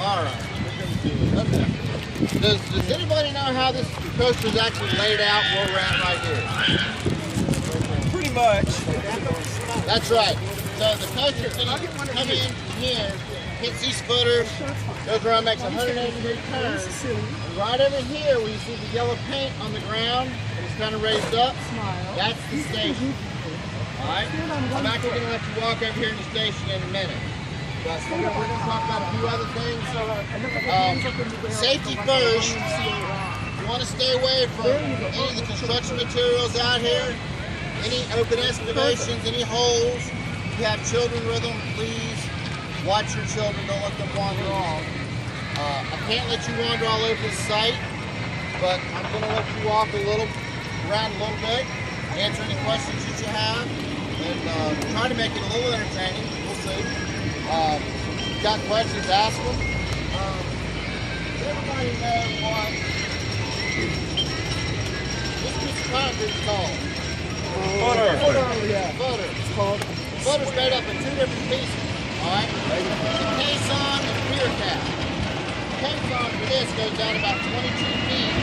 All right. Okay. Does anybody know how this coaster is actually laid out where we're at right here? Pretty much. That's right. So the coaster's going to come in here, hits these footers, goes around, makes a 180-degree turn. And right over here, where you see the yellow paint on the ground, and it's kind of raised up, that's the station. All right? I'm actually going to let you walk over here in the station in a minute. But we're going to talk about a few other things. Safety first. You want to stay away from any of the construction materials out here, any open excavations, any holes. If you have children with them, please watch your children. Don't let them wander off. I can't let you wander all over the site, but I'm going to let you walk around a little bit, answer any questions that you have, and try to make it a little entertaining. We'll see. Got questions, ask them. Does everybody know what this piece of concrete is called? Footer. Footer. It's called. Footer's made up of two different pieces. Alright? The caisson and the pier cap. The caisson for this goes down about 22 feet.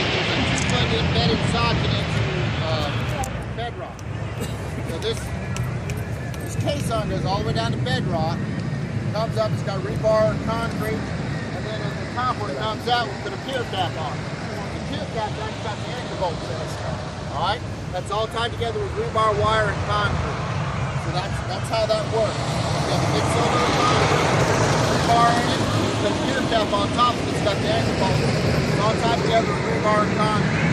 There's a 2-foot embedded socket into bedrock. So this caisson goes all the way down to bedrock, comes up, it's got rebar and concrete, and then in the top where it comes out, we put a pier cap on it. The pier cap actually got the anchor bolts in it. Alright? That's all tied together with rebar wire and concrete. So that's how that works. You have a big cylinder of concrete, rebar in it, you put a pier cap on top of it, it's got the anchor bolts. It's all tied together with rebar and concrete.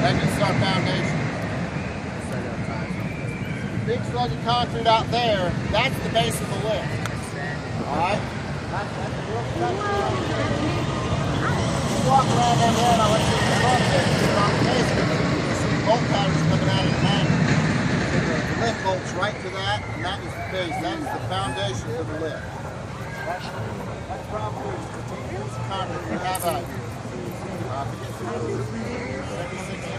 That gets our foundation. Big slug of concrete out there, that's the base of the lift. Alright? That's the real concrete. You walk around down there and I'll let you in the front there. You're on the basement. You see bolt patterns coming out of the magnet. The lift bolts right to that, and that is the base. That is the foundation for the lift. That's probably the concrete we have out here. 56